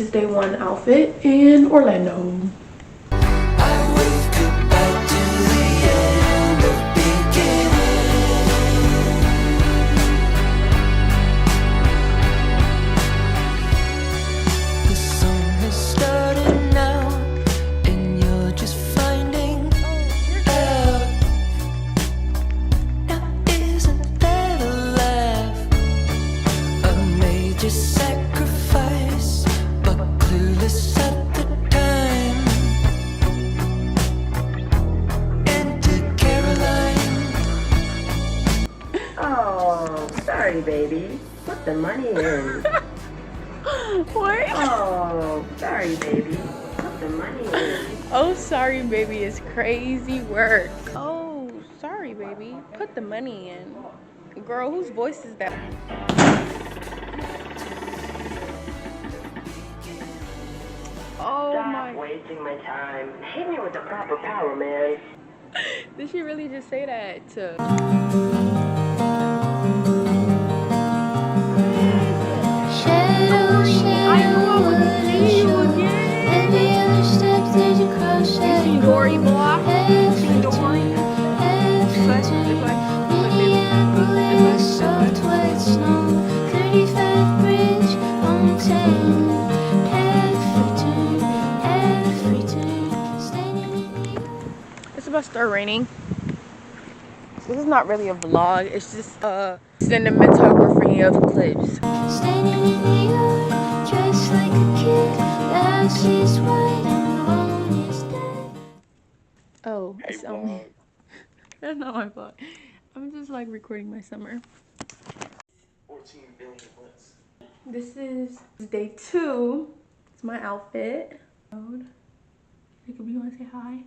is day one outfit in Orlando. Sorry, baby. Put the money in. What? Oh, sorry, baby. Put the money in. Oh, sorry, baby is crazy work. Oh, sorry, baby. Put the money in. Girl, whose voice is that? Oh Stop wasting my time. Hit me with the proper power, man. Did she really just say that to... Dory block. Dory. It's about to start raining. This is not really a vlog. It's just a cinematography of clips. Standing in New York, dressed like a kid. The house is white and the moon is dead. Oh, it's only... That's not my fault. I'm just like recording my summer. 14 billion lists. This is day 2. It's my outfit. Jacob, you want to say hi?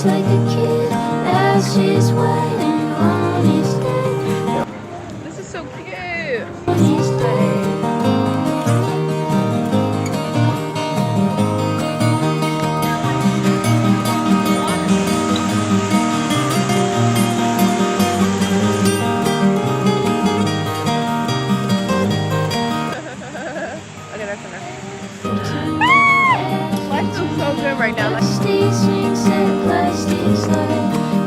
Like a kid, now she's waiting on his day. This is so cute. On his day. Okay, that's enough. Life feels so good right now.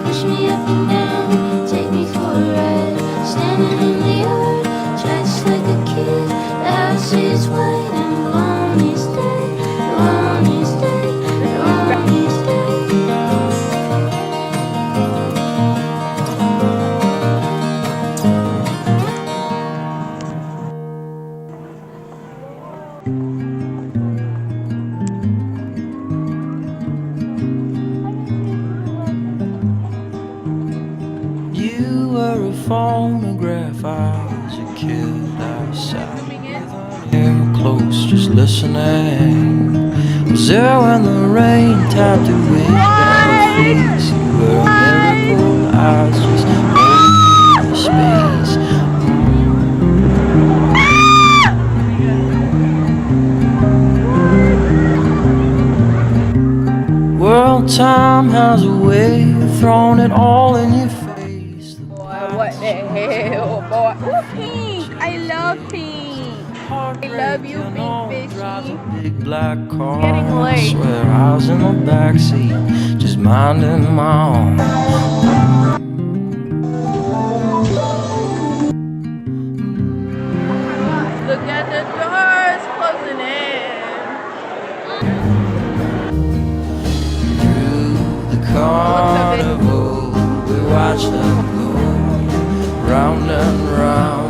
Push me up and down, take me for a ride. Standing in the yard, dressed like a kid. The house is white and long is day, long is day, long is phonograph. I was a kid outside with an ear close, just listening. Was there when the rain tapped the wind on your face? You were a miracle, I was just holding the space. World time has a way of throwing it all in your face. What the hell, boy? Ooh, pink! I love pink! I love you, pink fishy. Big black car. Getting late. I swear I was in the backseat, just minding my own. Look at the doors closing in. Through the carnival, we watched them go round and round.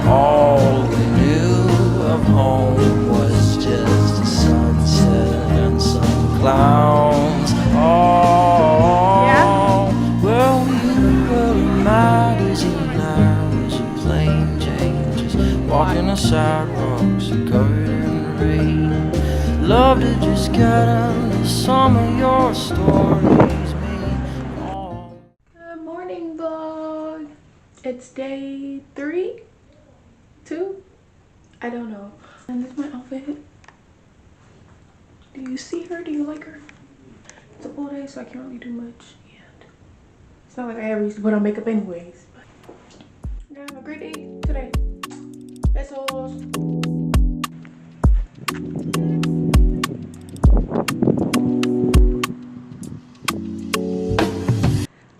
All we knew of home was just a sunset and some clowns. Oh, yeah. Well, you were mad as a night. walking the sidewalks are covered in rain. Love to just get into some of your stories mean more. Good morning, vlog. It's day 3, 2. I don't know. And this is my outfit. Do you see her? Do you like her? It's a full day, so I can't really do much yet. It's not like I ever used to put on makeup anyways. But I'm gonna have a great day today. Besos.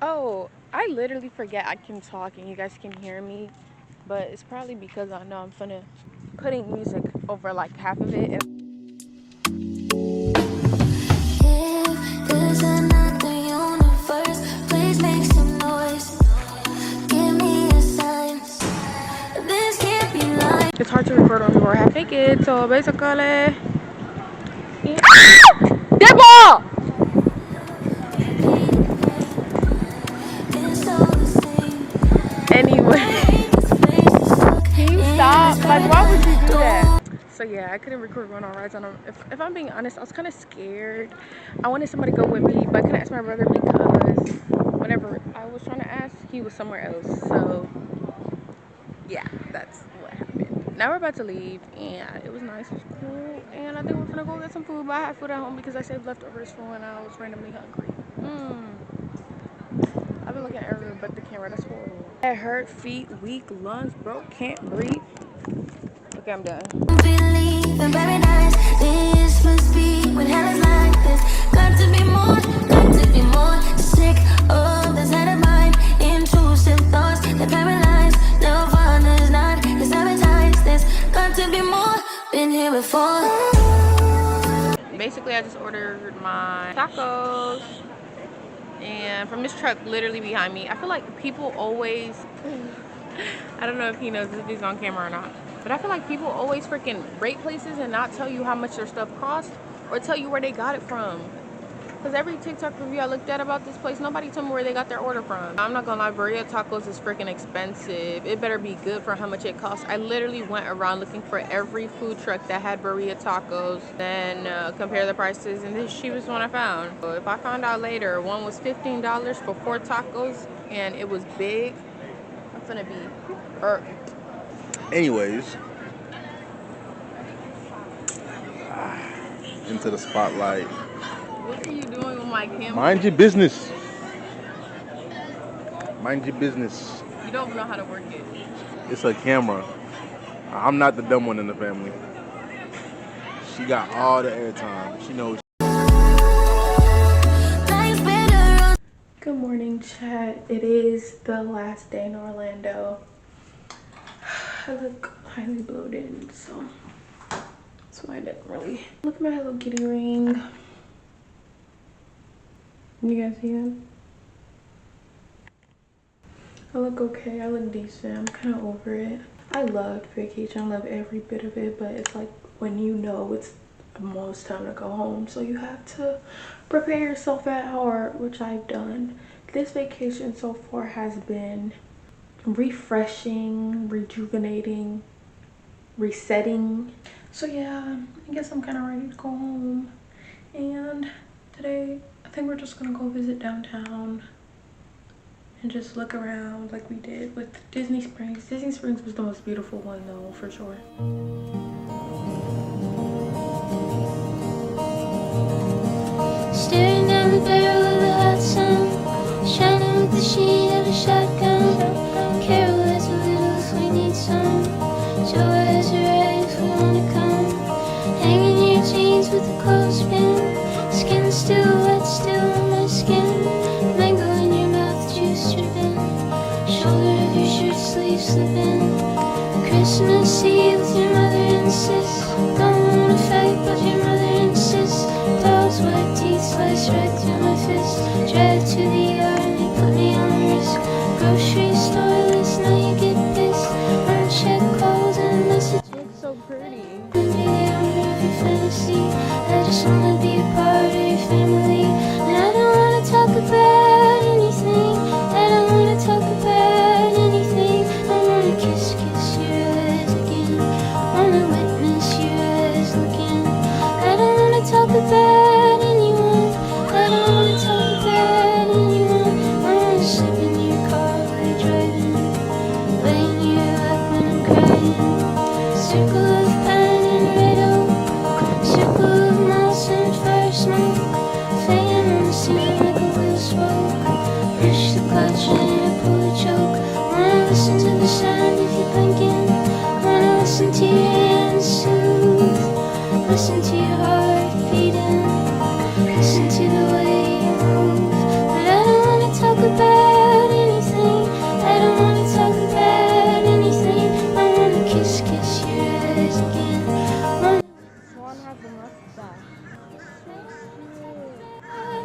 Oh, I literally forget I can talk and you guys can hear me. But it's probably because I know I'm finna putting music over like half of it. And if there's another universe, please make some noise. Give me a sign. This can't be life. it's hard to record when people are half naked, so basically. Dead ball! It's all the same. Anyway, can you stop? Like, why would you do that? So yeah, I couldn't record going on rides on them. If I'm being honest, I was kind of scared. I wanted somebody to go with me, but I couldn't ask my brother because whenever I was trying to ask, he was somewhere else. So yeah, that's what happened. Now we're about to leave, and it was nice, it was cool, and I think we're gonna go get some food. But I have food at home because I saved leftovers for when I was randomly hungry. I've been looking everywhere but the camera. That's horrible. Head hurt, feet weak, lungs broke, can't breathe. Okay, I'm done. Believe in paradise. This must be when hell is like this. Got to be more, got to be more. Sick of the side of mind. Intrusive thoughts that paralyze. No fun is not to sabotage this. Got to be more, been here before. Basically, I just ordered my tacos. And from this truck literally behind me, I feel like people always, I don't know if he knows if he's on camera or not, but I feel like people always freaking rate places and not tell you how much their stuff costs or tell you where they got it from. Because every TikTok review I looked at about this place, nobody told me where they got their order from. I'm not gonna lie, burrito tacos is freaking expensive. It better be good for how much it costs. I literally went around looking for every food truck that had burrito tacos, then compare the prices, and this is the cheapest one I found. So if I found out later one was $15 for 4 tacos and it was big, I'm gonna be hurt. Anyways, into the spotlight. What are you doing with my camera? Mind your business. Mind your business. You don't know how to work it. It's a camera. I'm not the dumb one in the family. She got all the airtime. She knows. Good morning, chat. It is the last day in Orlando. I look highly bloated, so that's why I didn't really look at my Hello Kitty ring. You guys see him? I look okay. I look decent. I'm kind of over it. I loved vacation. I love every bit of it, but it's like when you know it's almost time to go home, so you have to prepare yourself at heart, which I've done. This vacation so far has been refreshing, rejuvenating, resetting. So yeah, I guess I'm kind of ready to go home. And today I think we're just gonna go visit downtown and just look around like we did with Disney Springs. Disney Springs was the most beautiful one though, for sure. Staring down the barrel of the hot sun, shining with the sheen of a shotgun. Carol has a little if we need some. Joe has her right if we wanna come. Hanging your jeans with a clothespin. Skin still wet, still on my skin. Mango in your mouth, juice dripping. Shoulder of your shirt sleeve slipping. Christmas Eve with your mother and sis. Don't wanna fight, but your mother insists. Dog's white teeth slice right through my fist. Drive to the yard and they put me on risk. Grocery store list, now you get pissed. Uncheck calls and messages. It's so pretty. Be the owner of your fantasy. I just wanna be a part of your family. And I don't wanna talk about anything. I don't wanna talk about anything. I wanna kiss your eyes again. understand if you're blinking. Wanna listen to your hands soothe. Listen to your heart beating. Listen to the way you move. But I don't wanna talk about anything. I don't wanna talk about anything. I wanna kiss your eyes again. Swan has a mustache.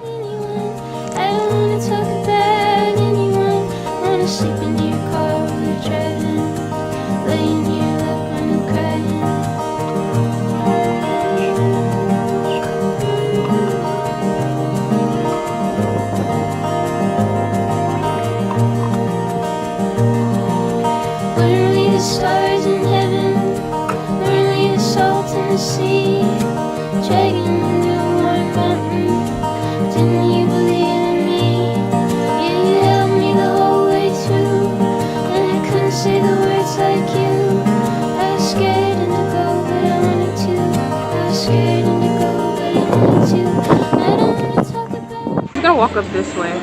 Anyone. I don't wanna talk about anyone. Wanna sleep in your car while you're driving. Lay in your lap when I'm crying. Weren't we the stars in heaven? Weren't we the salt in the sea? Dragging into a warm mountain. Didn't you believe in me? You held me the whole way through, and I couldn't say the words like you. I was scared and to go, but I wanted to. I was scared and to go, but I wanted to. I don't wanna talk about. We're gonna walk up this way.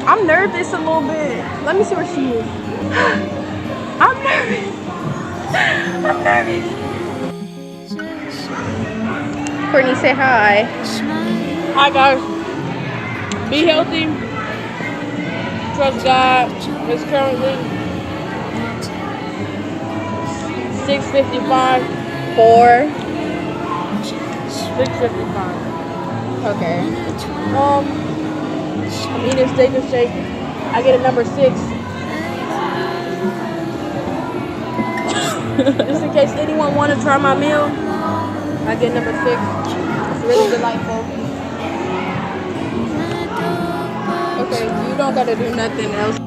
I'm nervous a little bit. Let me see where she is. I'm nervous. I'm nervous. Courtney, say hi. Hi guys. Be healthy. Trust God. It's currently 6:55. 6:55. Okay. I'm eating steak and shake. I get a number 6. Just in case anyone want to try my meal, I get number 6. It's really delightful. Okay, you don't gotta do nothing else.